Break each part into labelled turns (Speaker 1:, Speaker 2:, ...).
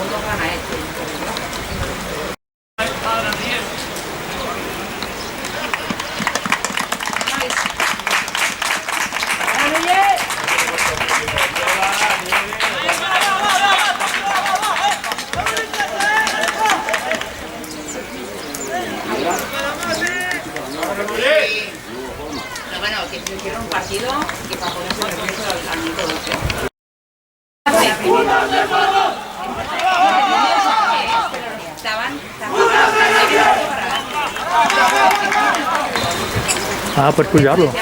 Speaker 1: segundo gana este. Bueno, que hicieron un partido que para ponerse nervioso al minuto 12.
Speaker 2: Ah, per cuidarlo.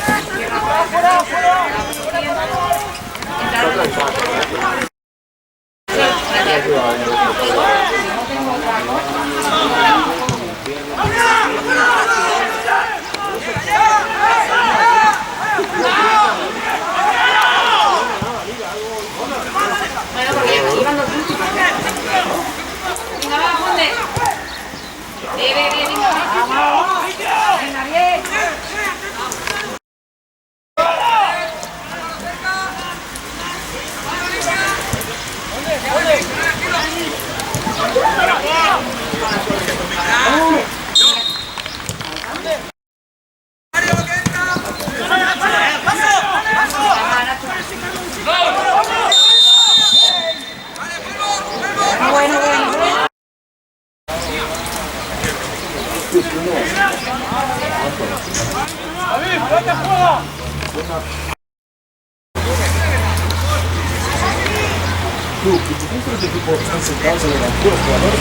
Speaker 3: Están sentados en el banco los jugadores.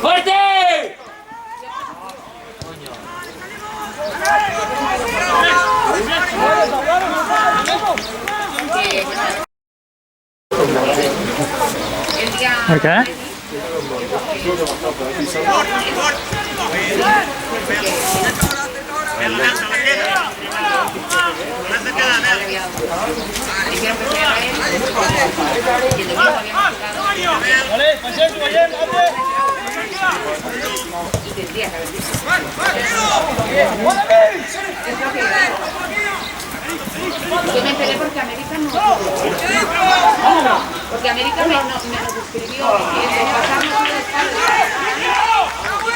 Speaker 4: ¡Fuerte!
Speaker 2: Okay.
Speaker 1: Yo me enteré porque América no. Porque América me nos escribió que pasamos a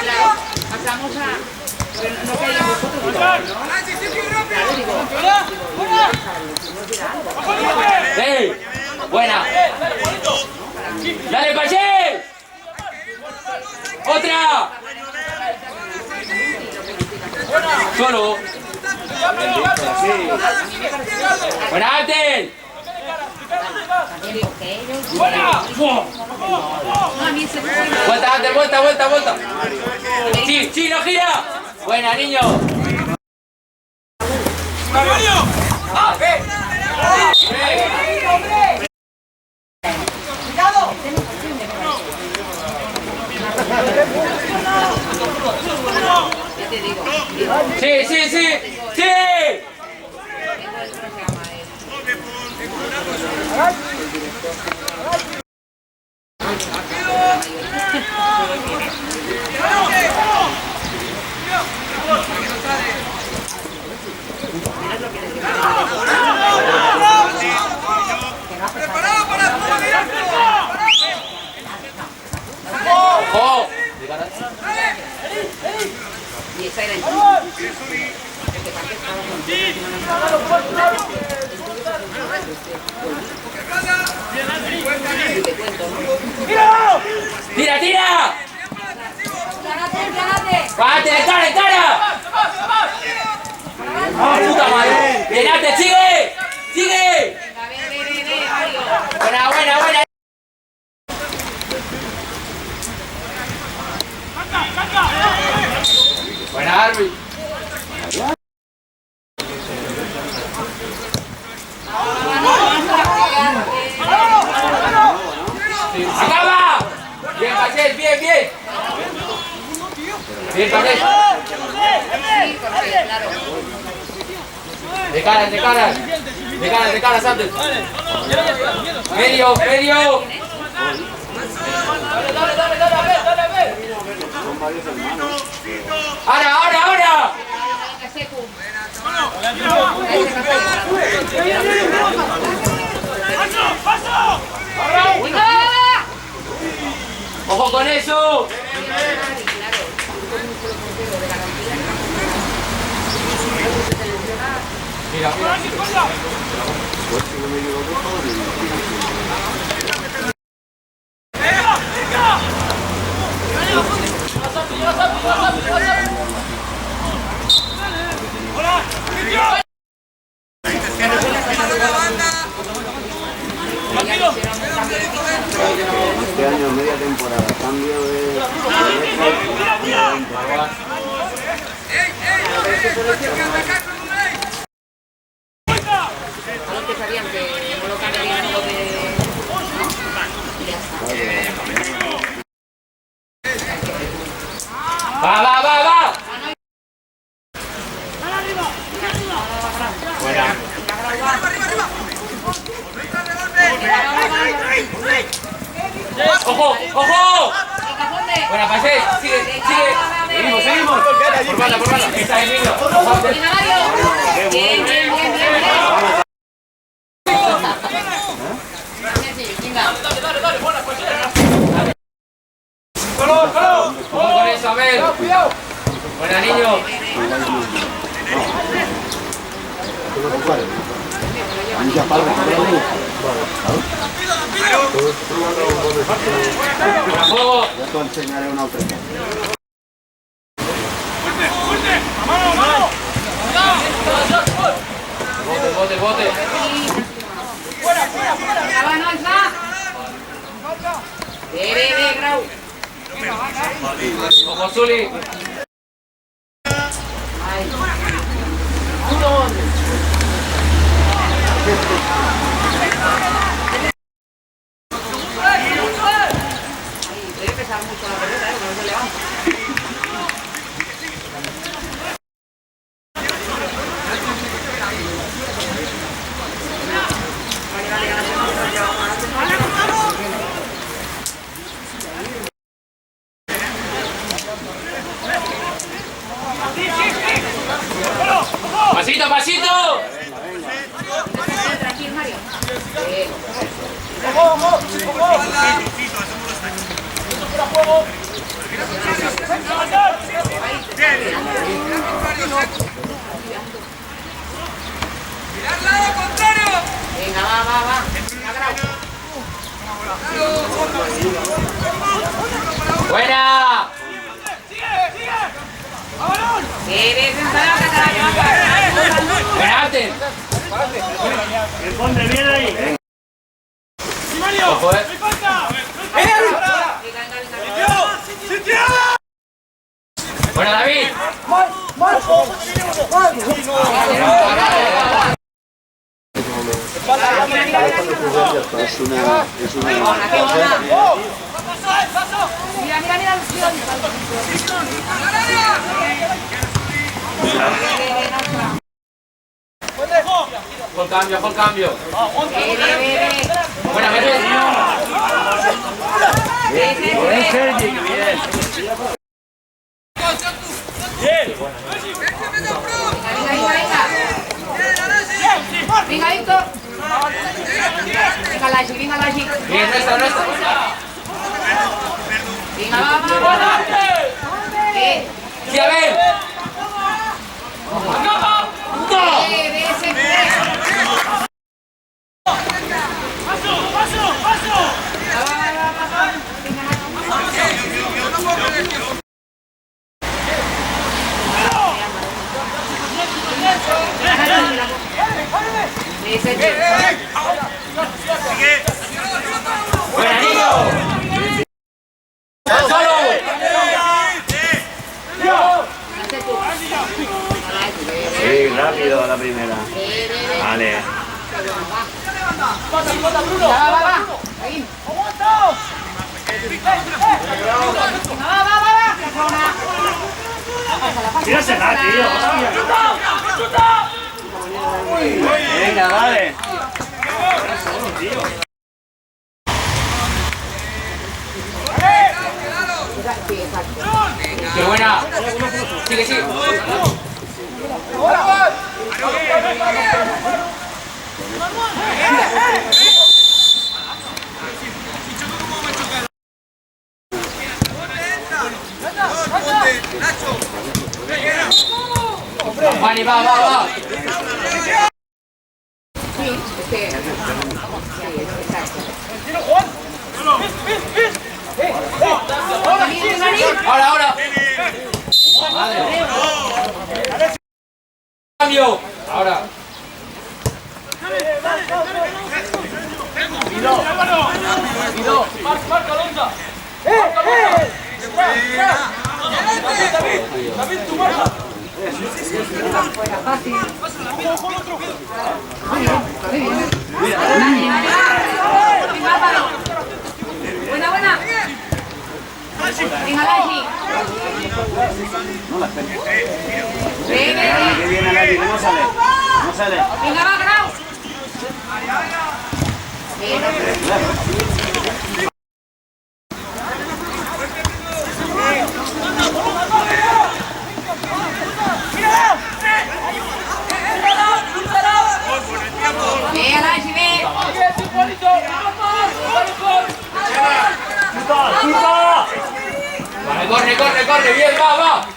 Speaker 1: claro, pasamos a. Pero no querían vosotros, ¿no? Claro, digo.
Speaker 4: ¡Sí! ¡Buena! ¡Dale, Payés! ¡Otra! ¡Solo! ¡Buena, Antel! ¡Buena! ¡Vuelta, Antel! ¡Vuelta, vuelta, vuelta! ¡Sí, sí, no gira! ¡Buena, niño! ¡Ah, ve! Sí, sí, sí, sí. ¡Oh!
Speaker 1: Y esa era el
Speaker 4: ¡Tira, tira! ¡Bájate, de cara, de cara! ¡Ah, puta madre! ¡Llenate, sigue! ¡Sigue! ¡Buena, buena, buena! ¡Buena, Arby! bien. Bien, Pablo.
Speaker 1: Sí, porque, claro.
Speaker 4: De cara, Santos. Medio. Ahora. Ojo con eso. Mira.
Speaker 3: Este año media temporada, cambio de...
Speaker 1: A los que sabían que no lo cambiarían lo de... Y ya está.
Speaker 4: Va. Buena. ¡Ojo! Buena, pasé. Sigue. Seguimos. Por banda. Está ahí, Milo.
Speaker 1: Venga, Mario. Bien.
Speaker 4: Ojo con eso, Abel. Buena, niño. Buena, juego.
Speaker 3: Ya te enseñaré una otra.
Speaker 4: Bote.
Speaker 1: Ve, Grau.
Speaker 4: Ojo, Zuli.
Speaker 1: Debe pesar mucho la pelota, porque no se levanta.
Speaker 4: Pasito.
Speaker 1: Tranquilo, Mario. Venga, va.
Speaker 4: Buena. Buena, Arten.
Speaker 2: Responde bien ahí.
Speaker 4: Ojo, Buena, David.
Speaker 3: Es una...
Speaker 1: Mira.
Speaker 4: Full cambio. Buena, vete.
Speaker 2: Bien, Sergi, que bien.
Speaker 1: Venga, Víctor. Venga, Lashi.
Speaker 4: Bien, nuestra.
Speaker 1: Venga, va.
Speaker 4: Sí, a ver. Buena, niño. Solo.
Speaker 3: Sí, rápido a la primera. Vale.
Speaker 1: Va. Ahí.
Speaker 2: Tírasela, tío. Venga, dale.
Speaker 4: ¡Qué buena! Sigue, sigue. Vale, va, va, va. Ahora, ahora. Cambio. Ahora. Marca, Lonza. David, tu marca.
Speaker 1: Buena, buena. Venga, Lachi.
Speaker 3: No la espero.
Speaker 1: Ven,
Speaker 3: Que viene Lali, que no sale. No sale.
Speaker 1: venga, va, Grau. Ve, Lachi, ve.
Speaker 4: Vale, corre, corre, corre. Bien, va, va.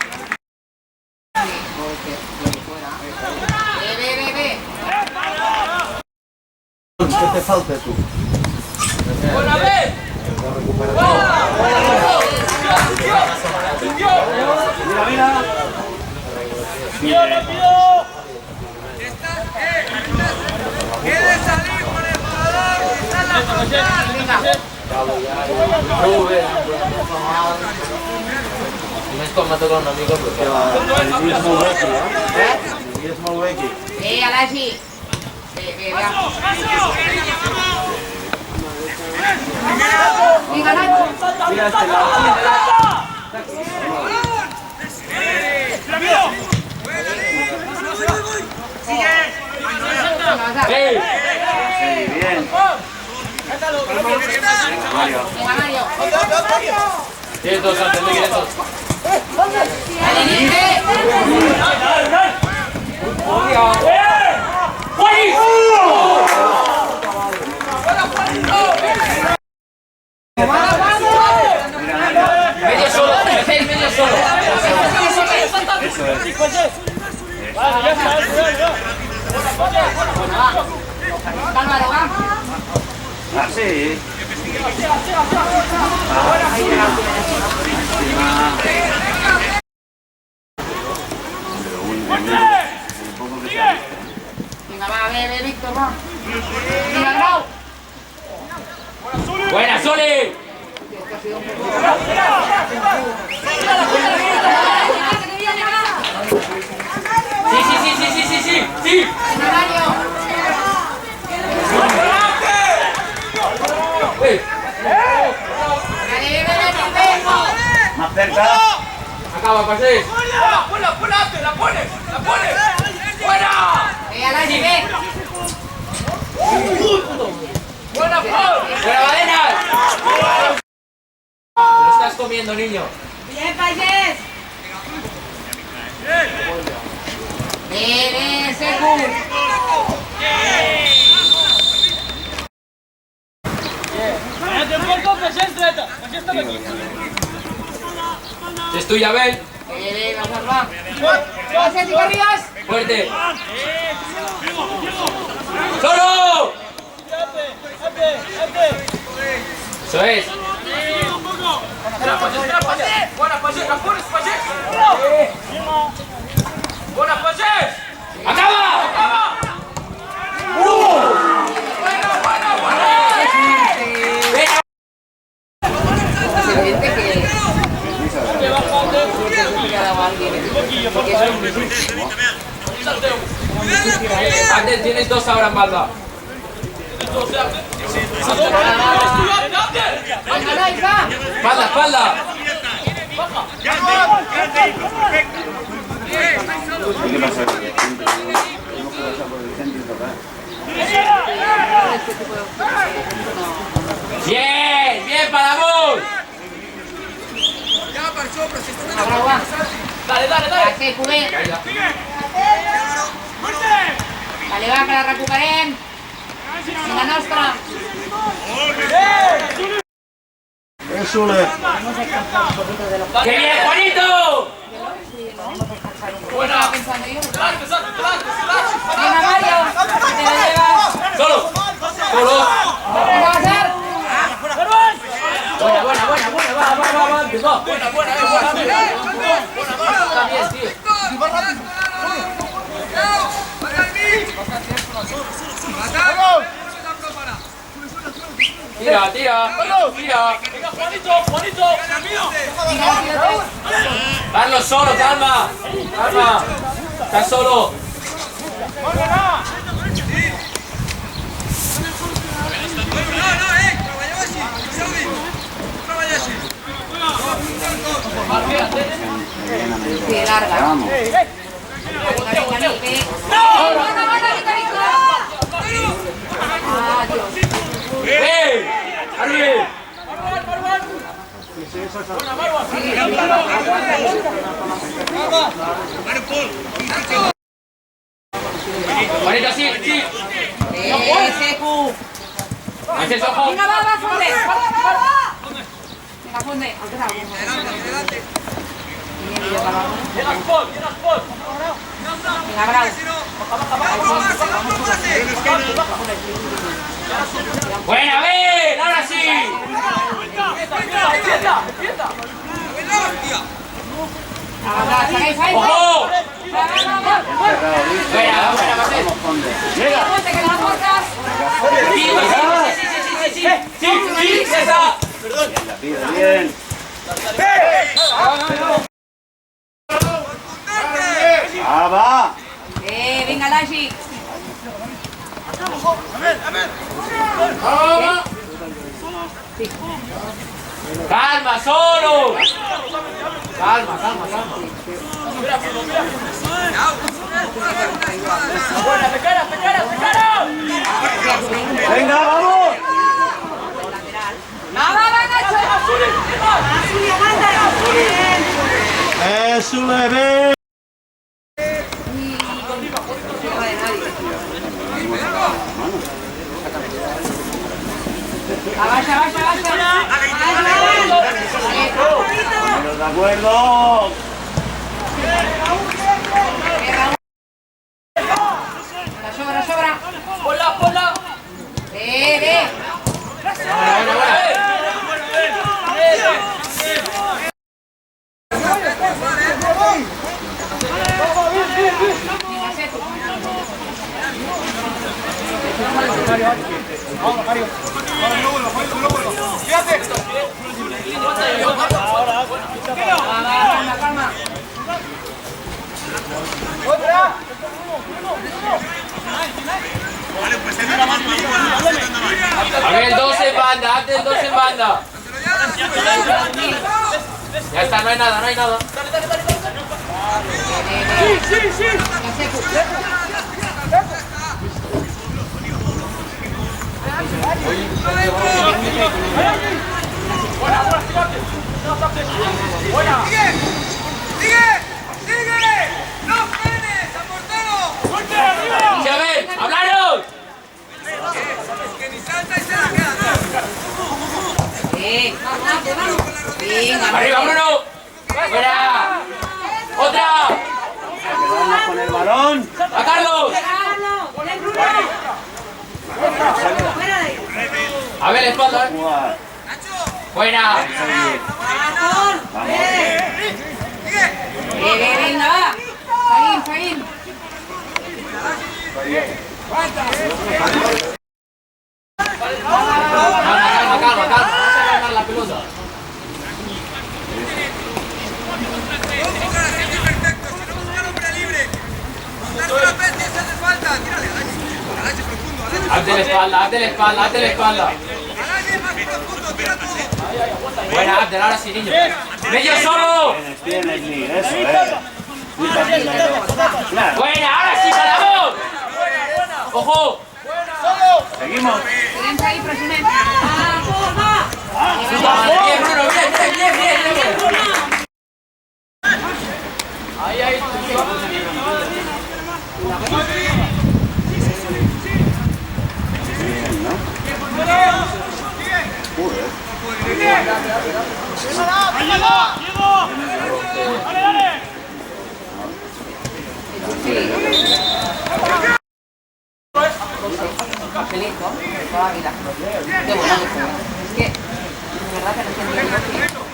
Speaker 1: Ve.
Speaker 3: ¿Qué te falta tú?
Speaker 4: Buena vez.
Speaker 3: Mira.
Speaker 5: ¡Quiere salir con el jugador! ¡Está en la frontal!
Speaker 4: Només quan m'ha tocat una mica, però...
Speaker 3: El és molt vecchi, eh? El és molt vecchi.
Speaker 1: Ve, Lachi. Ve, va. Venga, Nacho.
Speaker 3: Mira este lado.
Speaker 4: ¡Ey!
Speaker 3: Sí, bien. Mario.
Speaker 1: Venga, Mario.
Speaker 4: Tienes dos, antes de que dos.
Speaker 1: Dale, Nique.
Speaker 4: Medio solo, medio solo.
Speaker 3: Eso es.
Speaker 1: Cálmalo, va.
Speaker 3: Ah, sí.
Speaker 1: Venga, va, ve, Víctor, va. Venga, Grau.
Speaker 4: Buena, Sole. Sí.
Speaker 1: Venga, Mario. Dale, ve.
Speaker 3: Más cerca.
Speaker 4: Acaba, pasé.
Speaker 5: ¡La pones! ¡Buena!
Speaker 1: Ve, Lachi, ve.
Speaker 5: ¡Buena, Paul!
Speaker 4: ¡Buena, Badena! Te lo estás comiendo, niño.
Speaker 1: Bien, Payés. Ve, Secu.
Speaker 4: Si es tuya, ven.
Speaker 1: Ve, va. José, Chico Ríos.
Speaker 4: Fuerte. ¡Solo! Eso es.
Speaker 5: ¡Buena, Payés!
Speaker 4: ¡Acaba!
Speaker 1: Es evidente que...
Speaker 4: Antes tienes dos ahora en banda. Espalda, espalda.
Speaker 3: ¿Y qué pasa? Tenemos que pasar por el centro y tocar.
Speaker 4: Bien, bien para vos.
Speaker 5: Ya, marchó, pero si están en
Speaker 1: Bravo, va.
Speaker 4: Dale, dale, dale.
Speaker 1: Dale, Cubé. Dale, va, que la recuperem. Vinga, nostra.
Speaker 4: ¡Qué bien, Juanito!
Speaker 1: Estaba pensando yo. Venga, Mario, que te la llevas.
Speaker 4: Solo. Solo.
Speaker 1: Venga, Bazar.
Speaker 4: Buena, buena, buena, buena. Va. Empezó. Buena, buena. Está bien, tío. Tira. Juanito. Carlos solo, calma. Estás solo.
Speaker 1: Sí, larga.
Speaker 3: Vamos.
Speaker 1: Venga, Nipe. ¡No! Adiós.
Speaker 4: ¡Arriba! Juanito, sí.
Speaker 1: Secu.
Speaker 4: Haces ojo.
Speaker 1: Venga, va, Funde. Venga, Funde.
Speaker 5: Adelante.
Speaker 1: Venga, Bravo.
Speaker 4: Buena, ven, ahora sí. ¡Ojo! Buena, Marcel.
Speaker 3: Vamos, Conde.
Speaker 4: Sí, César.
Speaker 3: La pide bien. Ah, va.
Speaker 1: Venga, Lashi.
Speaker 4: Calma, solo. Calma.
Speaker 3: Venga, vamos.
Speaker 1: Va, Nacho.
Speaker 3: Eso le ve.
Speaker 1: Abaixa.
Speaker 3: Pero de acuerdo.
Speaker 1: La sobra.
Speaker 4: Ponla.
Speaker 1: Ve. Venga, Secu. Calma.
Speaker 4: A ver, el 2 en banda, antes el 2 en banda. Ya está, no hay nada.
Speaker 1: Venga, Secu.
Speaker 5: ¡Sigue! ¡No frenes! ¡Aportalo!
Speaker 4: Sí, a ver, hablaros.
Speaker 5: Que ni salta y se la queda.
Speaker 1: Venga,
Speaker 4: Arriba, Bruno. Fuera. Otra.
Speaker 3: Quedarnos con el balón.
Speaker 4: A Carlos. A ver, espalda.
Speaker 3: Jugar.
Speaker 4: Buena.
Speaker 3: Vamos.
Speaker 1: venga, va. Seguim.
Speaker 4: Calma. Vamos a ganar la pelota.
Speaker 5: No buscar a gente perfecto, si no buscar hombre libre. Montarse una vez y hace falta. Tírale, Alache profundo,
Speaker 4: Hazte la espalda, hazte la espalda, hazte la espalda.
Speaker 5: A nadie más profundo, tira tú.
Speaker 4: Buena, Abdel, ahora sí, niño. ¡Medio solo!
Speaker 3: Tienes ni eso, Quita primero. Claro.
Speaker 4: Buena, ahora sí, paramos. ¡Ojo!
Speaker 3: Seguimos.
Speaker 1: Silencio ahí, presionen.
Speaker 4: Bien, Bruno, bien, bien, bien, bien. Ahí, ahí.
Speaker 3: Bien, ¿no? Joder.
Speaker 1: Papelito de toda vida. Qué bueno que fue. Es que, de verdad que no entiendo que...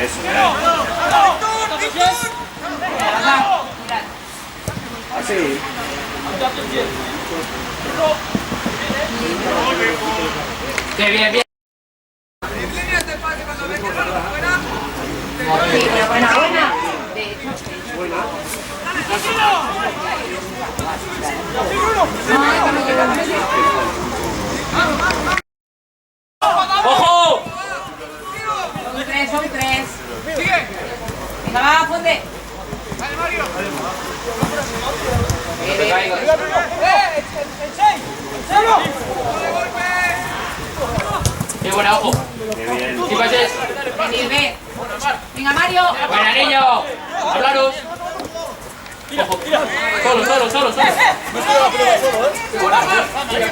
Speaker 3: Eso,
Speaker 1: Mirad.
Speaker 3: Así.
Speaker 4: Qué bien, bien.
Speaker 5: Líneas de pase cuando ves que está fuera.
Speaker 1: Sí, pero buena. De hecho,
Speaker 4: ¡Ojo!
Speaker 1: son tres.
Speaker 5: Sigue.
Speaker 1: Venga, va, ponte.
Speaker 5: Vale, Mario.
Speaker 4: No te caigas.
Speaker 5: El 6. ¡Doble golpe!
Speaker 4: Qué buena, ojo.
Speaker 3: Qué bien.
Speaker 4: ¿Qué pases?
Speaker 1: Venid, ve. Venga, Mario.
Speaker 4: Buena, niño. Hablaros. Ojo. Solo. Qué buena. Dale.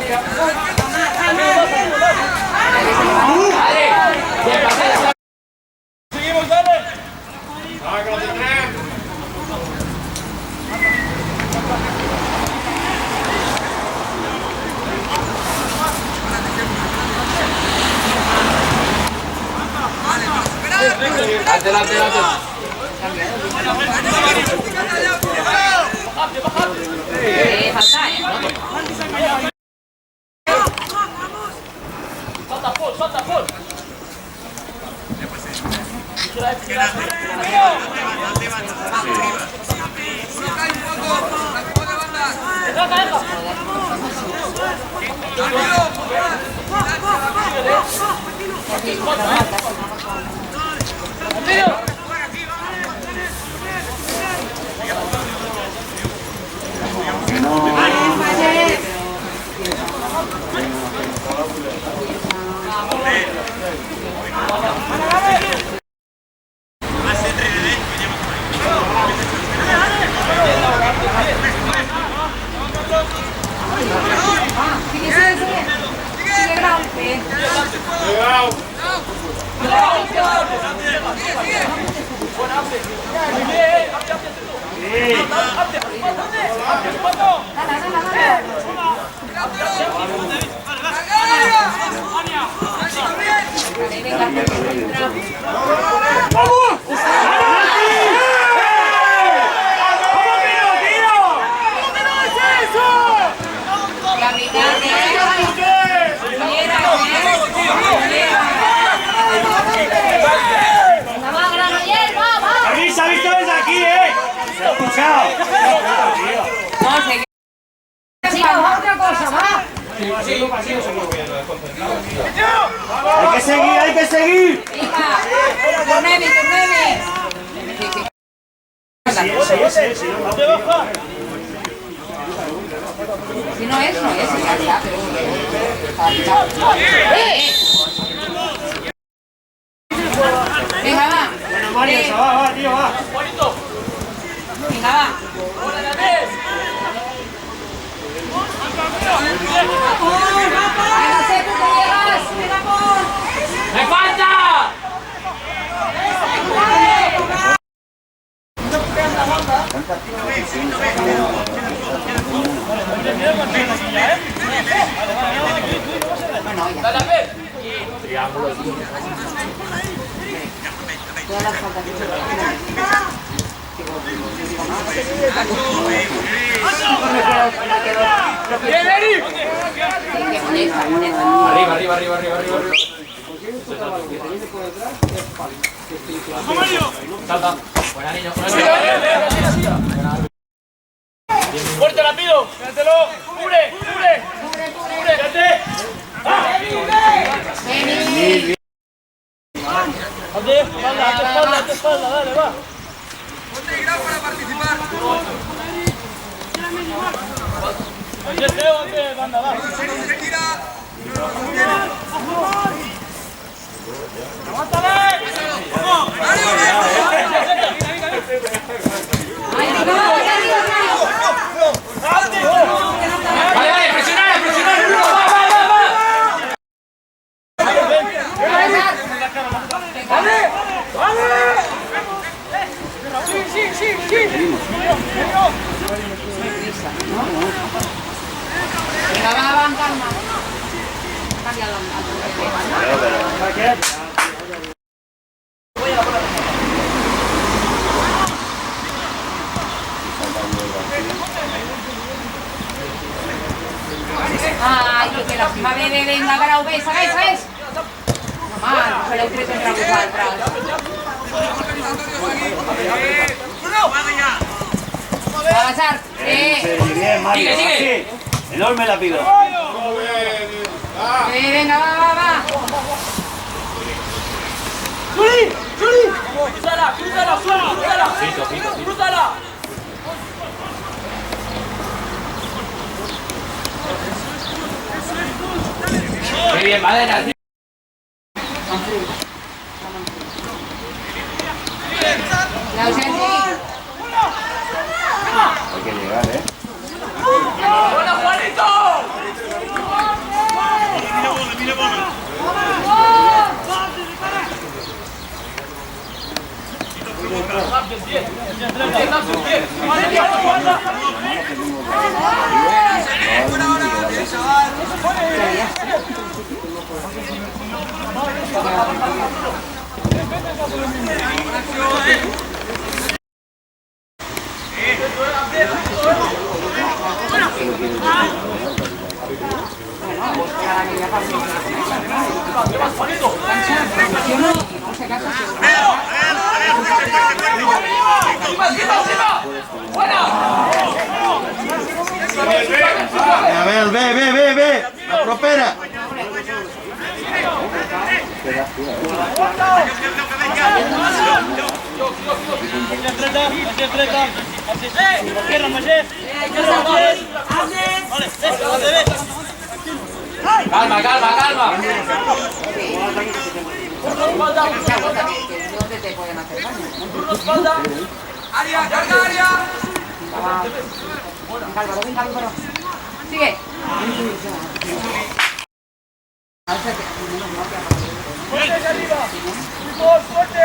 Speaker 4: Bien, pases.
Speaker 5: Seguimos, dale.
Speaker 4: Adelante.
Speaker 1: Falta,
Speaker 5: Salta, Paul.
Speaker 2: ¡Se ha visto desde aquí, ¡Se ha escuchado!
Speaker 1: No sé qué. Chicos, otra cosa, va.
Speaker 2: ¡Hay que seguir!
Speaker 1: Venga, turneme.
Speaker 2: Sí, no,
Speaker 1: Si no es, ya está, Venga, va.
Speaker 2: Bueno, Mario, eso va, tío, va.
Speaker 1: Venga, va. Venga, Seco, que llegas. Venga, Paul.
Speaker 4: ¡Me falta! Dale a ver. Triángulo.
Speaker 1: Todas las faltas que
Speaker 4: Arriba. Salta. Buena, niño.
Speaker 2: Fuerte, rápido. Quédatelo. Cubre. Quédate. Hazte espalda, dale, va.
Speaker 5: Ponte Irán para participar.
Speaker 2: Banda, va.
Speaker 5: Se tira.
Speaker 2: ¡Aguántale! ¡Vamos!
Speaker 4: Vale, presionar, Bruno,
Speaker 1: Venga, va, calma. Cambia al Ay, que lástima. Venga, Grau, ves. Normal, se le ofrece un trabuco atrás. Va a pasar.
Speaker 3: Bien, Mario.
Speaker 4: Sigue.
Speaker 3: Enorme la pido.
Speaker 1: Venga, va.
Speaker 2: ¡Crúzala!
Speaker 4: Muy bien, Madera.
Speaker 1: La ausencia.
Speaker 3: Hay que llegar, ¿eh?
Speaker 2: ¡Hola, Juanito! Mira bola.
Speaker 3: A ver, ve. La propera.
Speaker 4: Calma.
Speaker 1: ¿Dónde te pueden hacer daño?
Speaker 5: Área, carga área.
Speaker 1: Álvaro. Sigue.
Speaker 2: ¡Fuerte!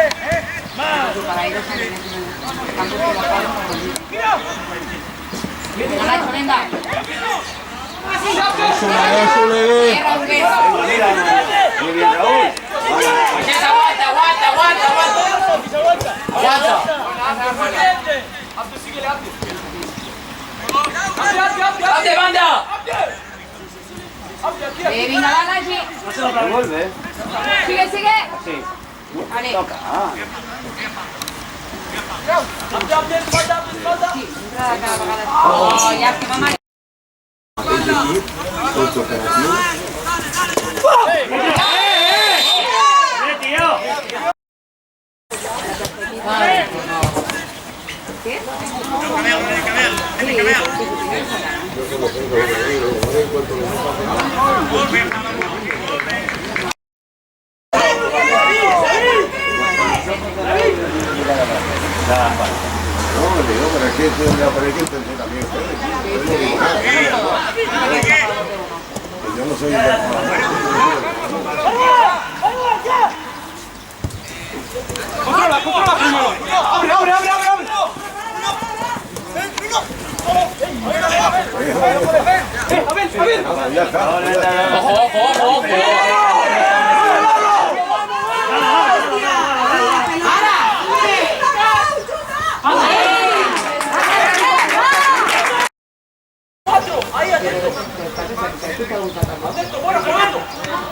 Speaker 1: Para ir a venga.
Speaker 3: Eso le ve. Muy bien, Raúl.
Speaker 4: Aguanta. ¡Hazte, banda!
Speaker 1: Venga, va, allí.
Speaker 3: Devuelve.
Speaker 1: Sigue.
Speaker 3: Así.
Speaker 1: Vale.
Speaker 3: Toca.
Speaker 1: Sí, entrada cada vegada. Oh, ya que mamá. ¿Qué?
Speaker 3: No, digo, pero es que entender también ustedes. Yo no soy
Speaker 2: ¡Controla primero! ¡Abre!
Speaker 3: Ya está.
Speaker 4: Ojo.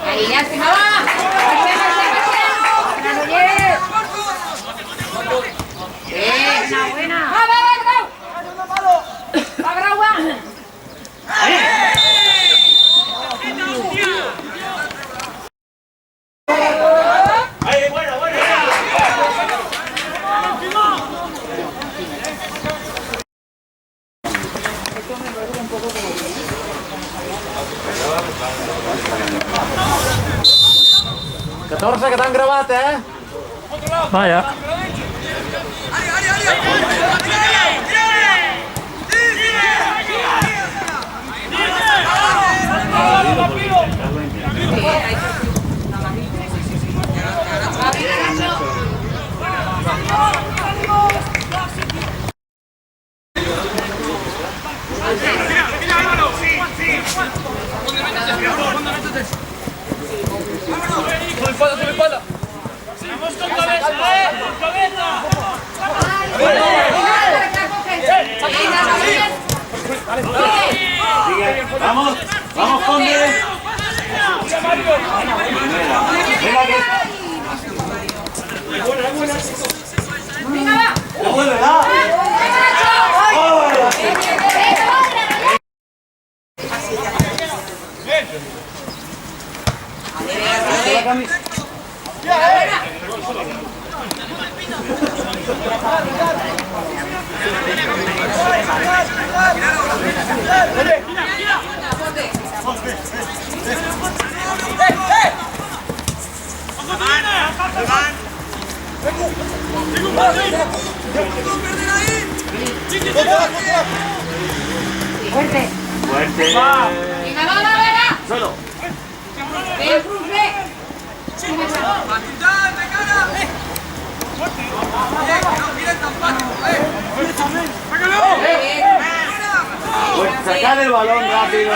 Speaker 1: Ahí, lástima, va. Buena. Va, Grau.
Speaker 4: 14 que t'han gravat, eh?
Speaker 6: Vaya.
Speaker 3: Vamos, vamos, Conde. Venga, que...
Speaker 1: Venga, va.
Speaker 3: ¡Devuélvela! La camisa.
Speaker 1: Fuerte.
Speaker 3: Fuerte.
Speaker 1: Venga, va.
Speaker 3: Solo.
Speaker 1: Ven, Cruz, ven.
Speaker 3: Pues sacar el balón rápido.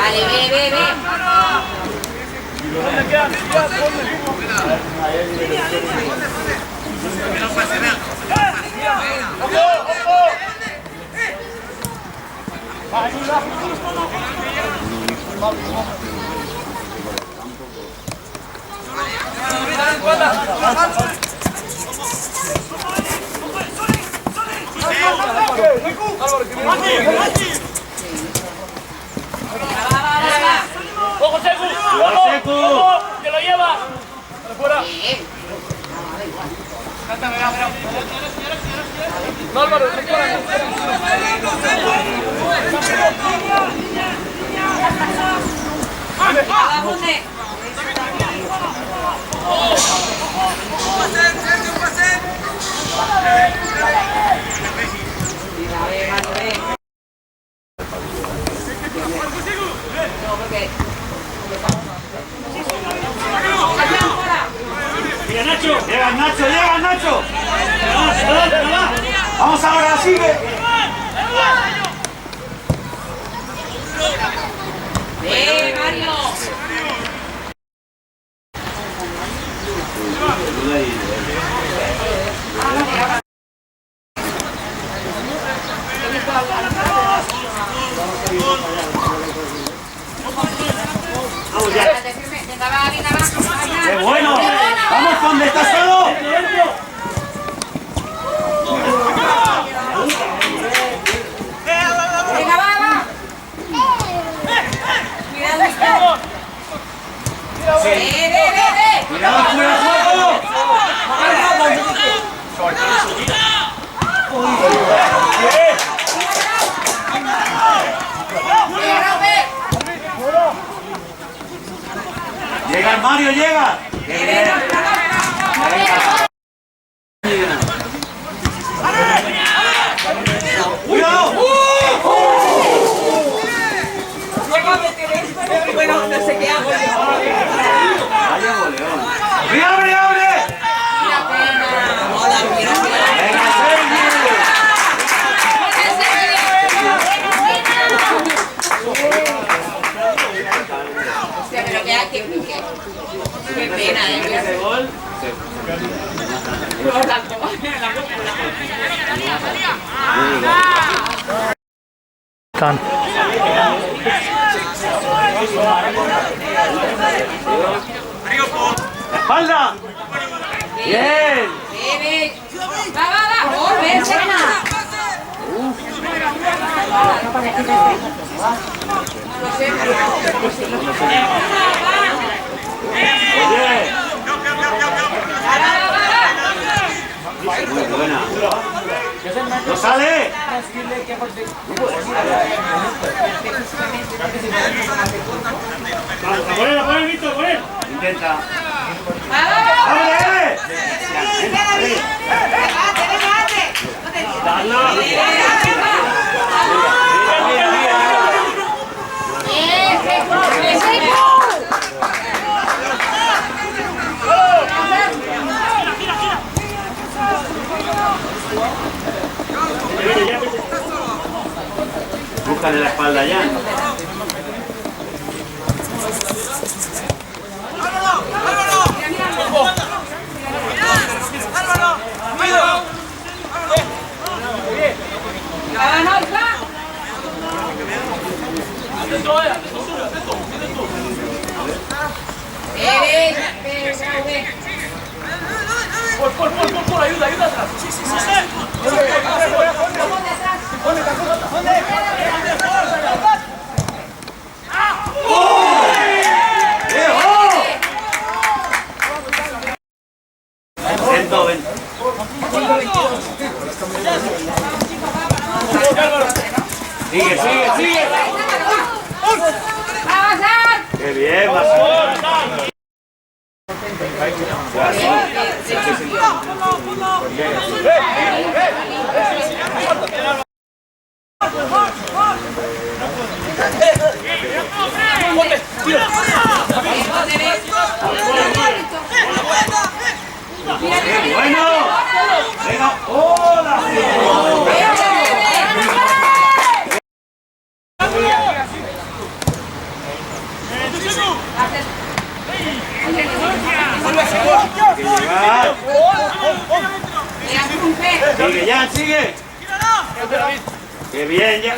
Speaker 1: Vale, ve.
Speaker 2: ¡Ojo, Secu!
Speaker 3: Secu!
Speaker 2: ¡Ojo! ¡Que lo lleva! ¡Fuera! No, Álvaro,
Speaker 3: Llega Nacho. Vamos ahora, sigue.
Speaker 1: Mario.
Speaker 3: ¡Qué bueno! ¡Vamos, Conde, estás solo!
Speaker 1: Venga, va. Cuidado, ve.
Speaker 3: ¡Cuidado, fuera, Llega el Mario, llega. ¡Cuidado!
Speaker 1: Bueno, no sé qué hago.
Speaker 3: Vaya goleón. ¡Abre! ¡Venga, Sergio!
Speaker 1: Hostia, pero qué pena,
Speaker 3: Ese gol.
Speaker 6: Tan.
Speaker 3: ¡La espalda! ¡Bien!
Speaker 1: Va. Ven, Serena.
Speaker 3: Oye. Muy buena. ¡No sale!
Speaker 2: Poner, Víctor, poner.
Speaker 3: Intenta.
Speaker 1: ¡Vamos!
Speaker 3: ¡Ábrele! Búscale la espalda ya.
Speaker 4: Por, ayuda atrás.
Speaker 3: Sigue, sigue, sigue.
Speaker 1: ¡Avanzar!
Speaker 3: Qué bien, Marcelo. ¡Qué bueno! ¡Venga! ¡Hola! Sigue, ya, sigue. ¡Qué bien, ya!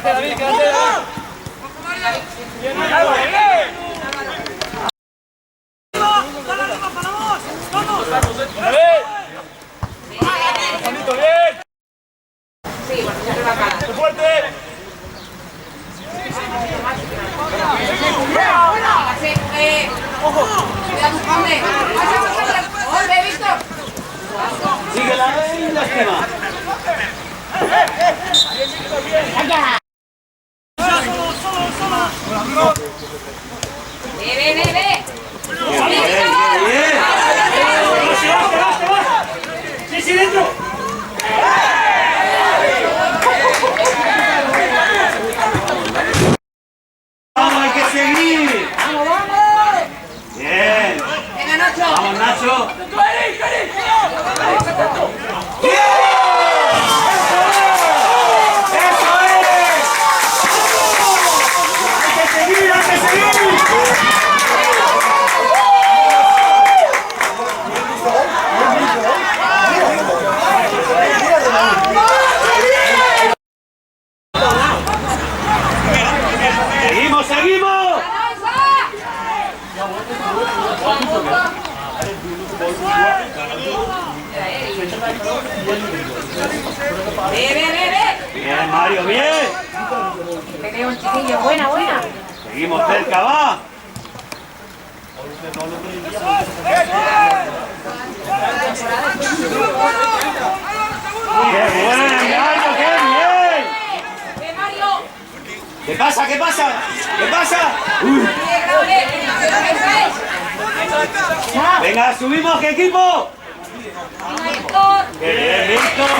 Speaker 1: Sí, bueno, ya se va a acabar.
Speaker 4: ¡Fuerte!
Speaker 3: Sigue la lástima.
Speaker 1: Ve.
Speaker 2: Sí, dentro.
Speaker 3: ¡Vamos, hay que seguir! ¡Bien!
Speaker 1: Venga, Nacho.
Speaker 3: ¡Vamos, Nacho! ¡Seguimos, seguimos!
Speaker 1: Ve.
Speaker 3: Bien, Mario, bien.
Speaker 1: Te veo un chiquillo. Buena.
Speaker 3: Seguimos cerca, va. ¡Qué bueno, Mario, qué bien!
Speaker 1: Ve, Mario.
Speaker 3: ¿Qué pasa? ¿Qué pasa? ¿Qué pasa? Uy. Venga, subimos, ¿qué equipo? ¡Qué bien, Víctor!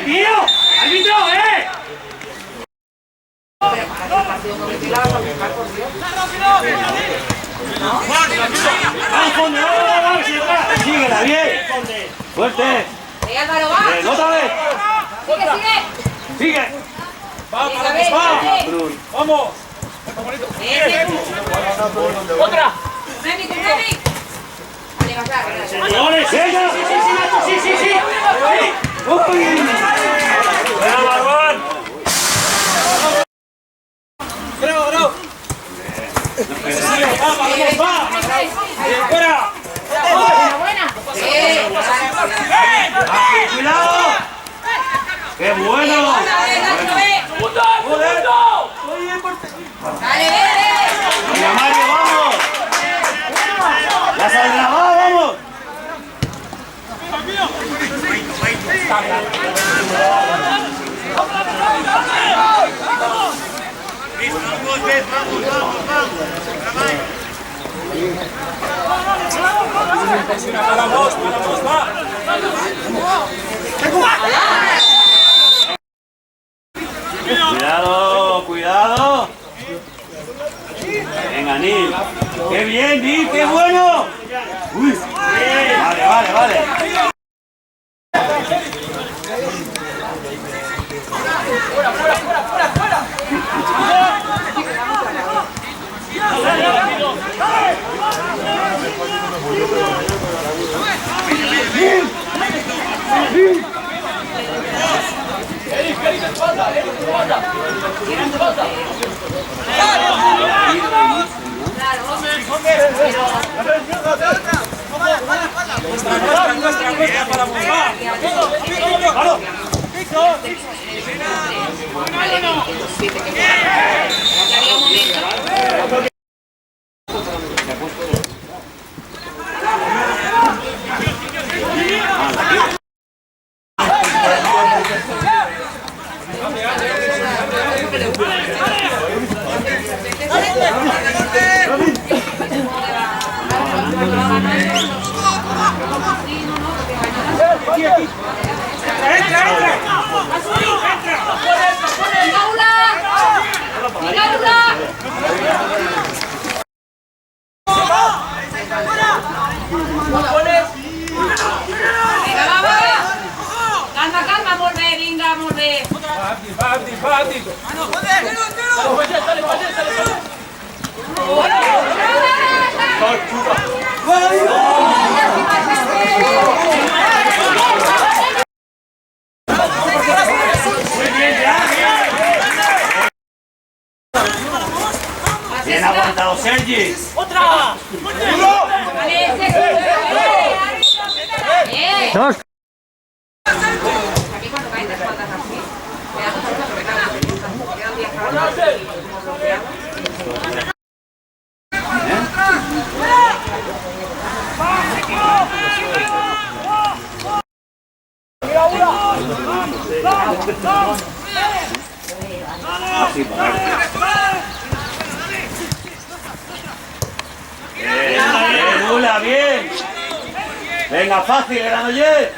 Speaker 2: ¡Tío! ¡Árbitro, ¡Vamos, Conde! ¡Vamos!
Speaker 3: ¡Síguela, bien! ¡Fuerte!
Speaker 1: Álvaro, va.
Speaker 3: ¡Bien, otra vez!
Speaker 1: Sigue.
Speaker 3: ¡Sigue!
Speaker 2: ¡Vamos! ¡Vamos!
Speaker 4: ¡Otra!
Speaker 1: Memi. Vale, vas a
Speaker 2: ¡Señores!
Speaker 3: ¡Venga!
Speaker 2: ¡Sí!
Speaker 3: ¡Uy!
Speaker 2: ¡Venga, Barbón!
Speaker 4: ¡Bravo!
Speaker 2: ¡Va! ¡Fuera!
Speaker 1: Buena.
Speaker 3: ¡Cuidado! ¡Qué bueno!
Speaker 1: Dale, ve.
Speaker 3: ¡Venga, Mario, vamos! ¡La saldrá, vamos!
Speaker 2: Paramos, va.
Speaker 3: Cuidado, cuidado. Venga, Nil. ¡Qué bien, Nil! ¡Qué bueno! Uy. Vale.
Speaker 1: Calma, molt bé, vinga, molt bé.
Speaker 3: Bien aguantado, Sergi.
Speaker 6: Dos.
Speaker 1: Aquí cuando caen de espaldas así, me da mucha cosa porque nada, queda un día como bloqueado.
Speaker 3: Bien, Lula, bien. Venga, fácil, Granollers.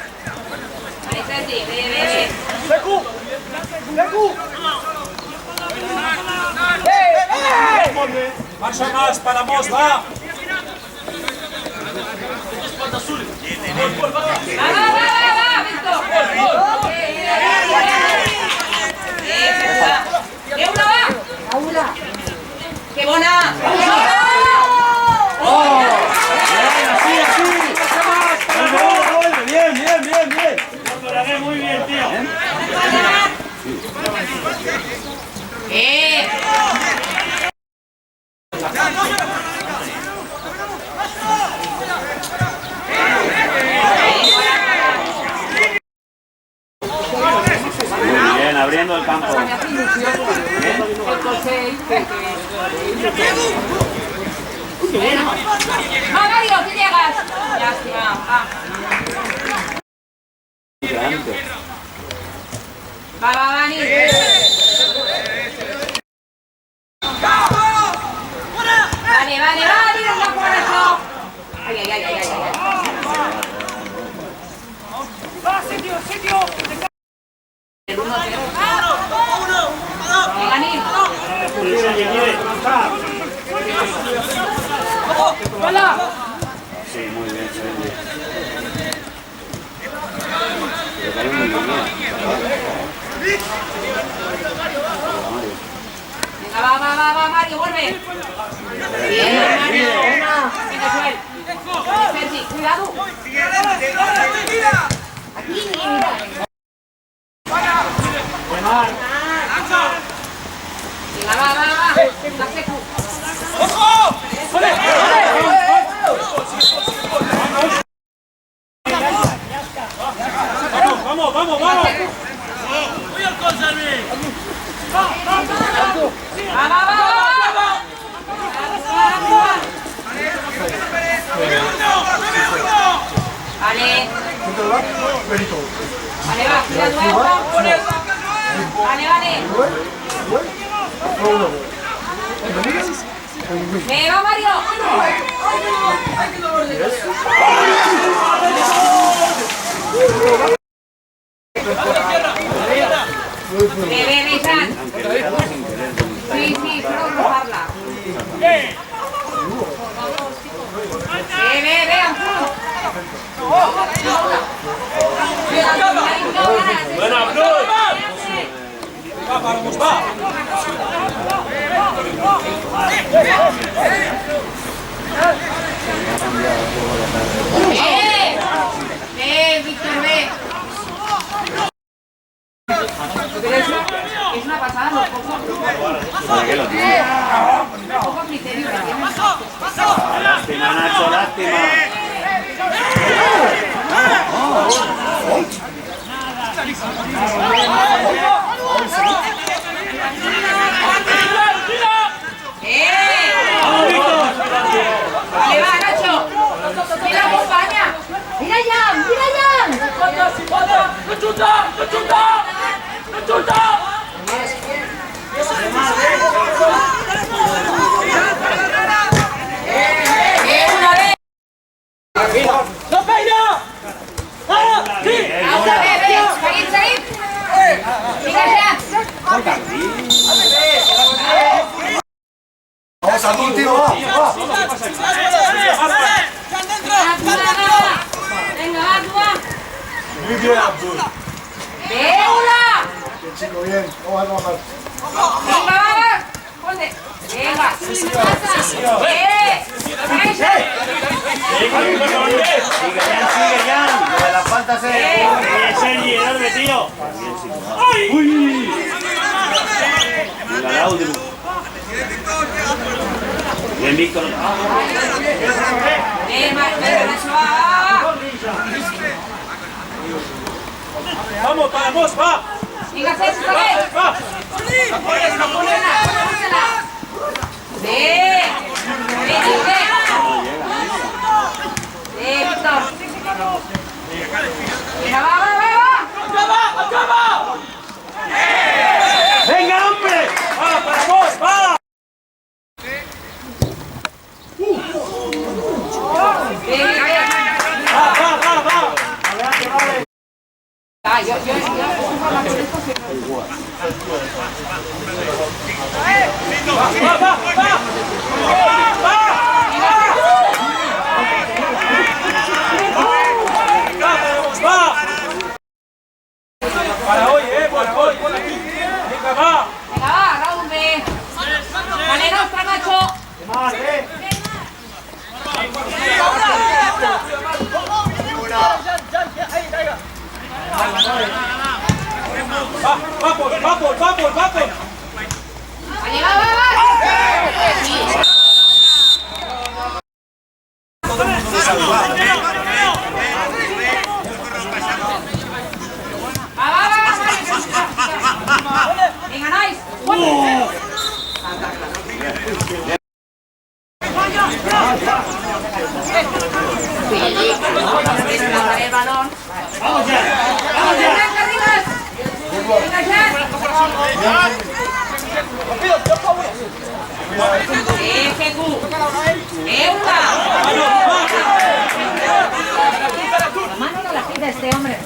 Speaker 1: Vale, Sergi, ve.
Speaker 2: Marcha más, paramos, va.
Speaker 1: Va, Víctor. Aula. ¡Qué bona!
Speaker 3: Bien.
Speaker 2: Muy bien, tío.
Speaker 3: Muy bien, abriendo el campo.
Speaker 1: ¡Va, Mario, que llegas! Lástima. Va, Dani. Vale, no por eso. Ay.
Speaker 5: ¡Va, sitio!
Speaker 1: El 1-0. Venga, Nil.
Speaker 3: Sí, muy bien, Sergi.
Speaker 1: Venga, va, Mario, vuelve. Bien, Mario. Venga, Joel. Sergi, cuidado. Aquí, mira. Venga, va. Está seco.
Speaker 2: Vamos.
Speaker 1: Vale, va, cuidado, Vale, vale. ¡Venga, Mario! Ve, San. Sí, pero rozarla. Ve,
Speaker 2: Buena, Bruce.
Speaker 5: ¡Vamos, va!
Speaker 1: Víctor, ve. Es una pasada los poco criterio que tienes.
Speaker 3: Lástima, Nacho, lástima.
Speaker 1: ¡Vale, va, Nacho! ¡Mira, acompaña! ¡Mira ya! ¡Mira ya!
Speaker 5: ¡No chuta! ¡No chuta! ¡No chuta!
Speaker 1: ¡Una vez!
Speaker 5: ¡No peina! ¡Ah! ¡Sí!
Speaker 1: ¡Ahora, ve! ¡Seguid! ¡Mira ya!
Speaker 7: Vamos al último, va.
Speaker 1: ¡Venga, va, tú va!
Speaker 7: Muy bien, Abdul.
Speaker 1: ¡Venga!
Speaker 7: Bien, chico, bien. Vamos a trabajar.
Speaker 1: ¡Venga, va! ¡Ponte! ¡Venga!
Speaker 3: Sigue ya. Lo de las faltas es...
Speaker 2: Sergi, enorme, tío.
Speaker 3: ¡Uy! Venga, Laudru. Bien, Víctor.
Speaker 2: Vamos, vamos, va.
Speaker 1: ¡Venga, César, ¿sabes?
Speaker 2: Va.
Speaker 1: ¡Ve! Víctor! ¡Venga, va!
Speaker 5: ¡Acaba!
Speaker 2: Venga, hombre. Va, para vos, va. Va.
Speaker 1: Ah, yo
Speaker 2: Para hoy, por aquí. Venga, va.
Speaker 1: Venga, va, Raúl, ve. Vale, no, está Nacho.
Speaker 2: Va.
Speaker 1: Vale, va. Venga, nice. El balón.
Speaker 2: Vamos ya.
Speaker 1: La mano no la quita este hombre.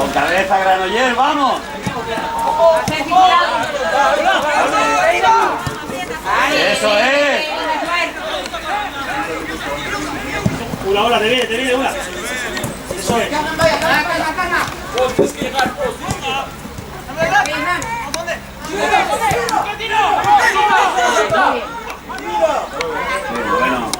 Speaker 3: Con cabeza, Granollers, vamos. Eso es.
Speaker 2: Una, te viene una. Eso es.
Speaker 3: Bueno.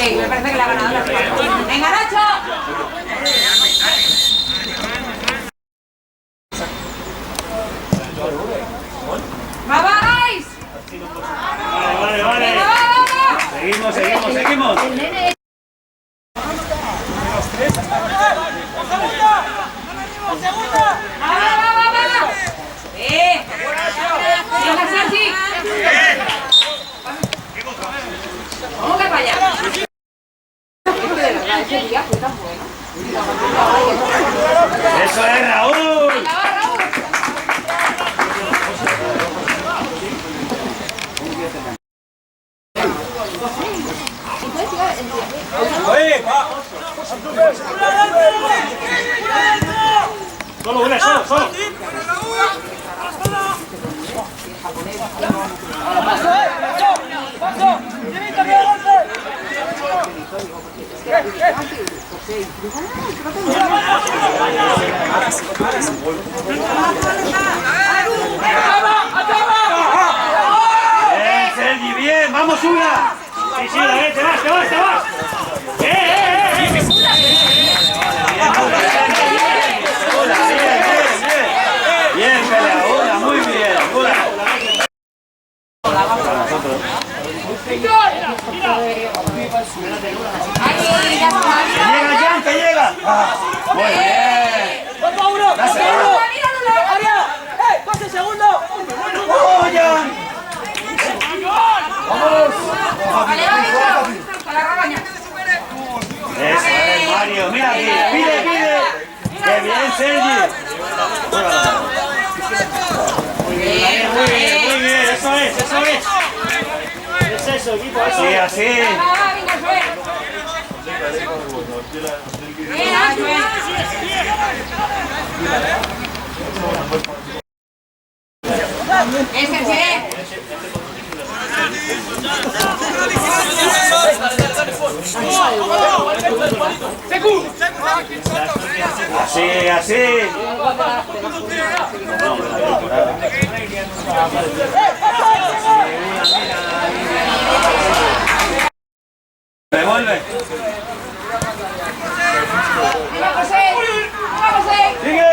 Speaker 1: Me parece que la ganadora es Juan. ¡Venga, Nacho! ¡Vamos!
Speaker 2: Vale.
Speaker 1: ¡Venga, vamos!
Speaker 3: Seguimos.
Speaker 1: ¡Vamos! ¡Venga, Santi! ¿Cómo que para allá? Ese día fue tan bueno.
Speaker 3: Eso es, Raúl.
Speaker 1: Venga, va, Raúl.
Speaker 2: Solo una, solo.
Speaker 3: Bien, Sergi, bien. Vamos, una.
Speaker 2: Sí, te vas.
Speaker 3: Bien, pelea, una, muy bien. Que llega. Muy bien.
Speaker 5: ¡Pase segundo!
Speaker 3: Eso es, Mario. Mira aquí. Pide. ¡Qué bien, Sergi!
Speaker 2: Muy bien. Eso es. Es eso, equipo.
Speaker 3: Sí, así. Así. Devuelve. Sigue.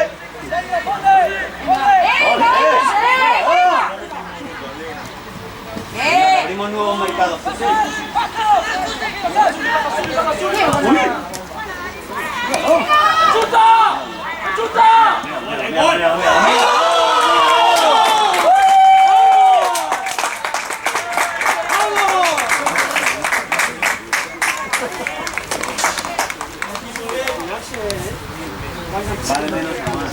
Speaker 3: Abrimos nuevos mercados. Vale menos que más.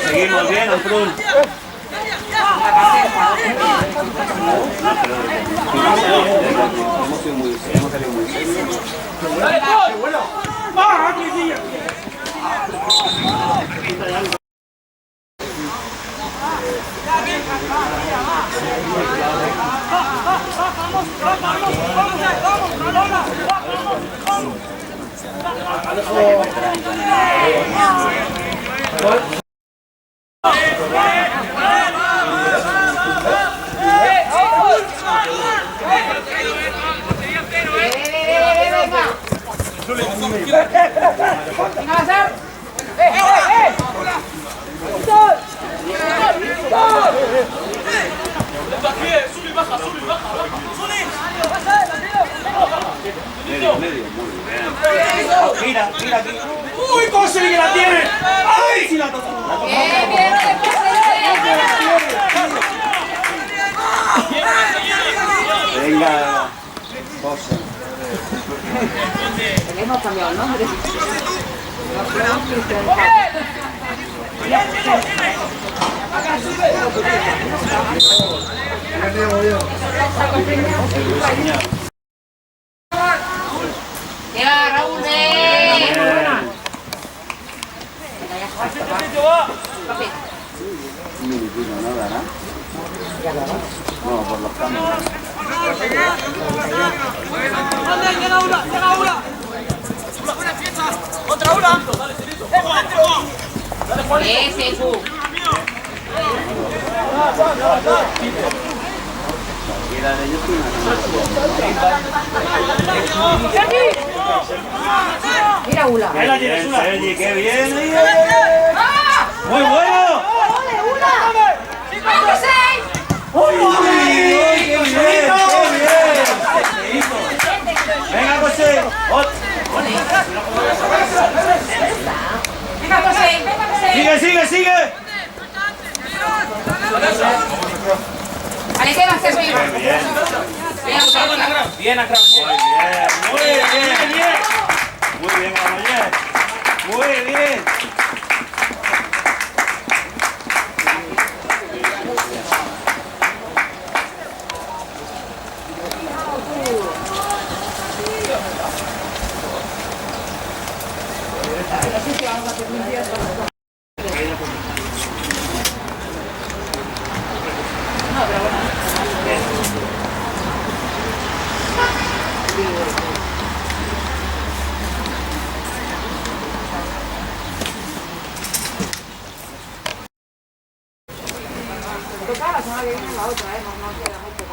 Speaker 3: Seguimos bien, Amprún. Mira aquí.
Speaker 2: ¡Uy, cómo se ve que la tiene! ¡Ay! Si la tocó.
Speaker 3: Venga, cosa.
Speaker 1: Hemos cambiado el nombre. ¡Llega Raúl!
Speaker 3: Un minutito, ¿no, Dana? No, por los cambios.
Speaker 5: Llega una. Otra una.
Speaker 1: Ese tú.
Speaker 3: Cualquiera de ellos tiene
Speaker 1: Mira, Ula.
Speaker 2: Ahí la tienes, Ula.
Speaker 3: Sergi, qué bien. Muy bueno. ¡Qué bien! Venga, José. Sigue.
Speaker 1: Vale, ¿qué va a hacer bien?
Speaker 4: Bien, Acrao.
Speaker 3: Muy bien, Granollers. Muy bien.
Speaker 1: La semana que viene la otra, no queda mucho.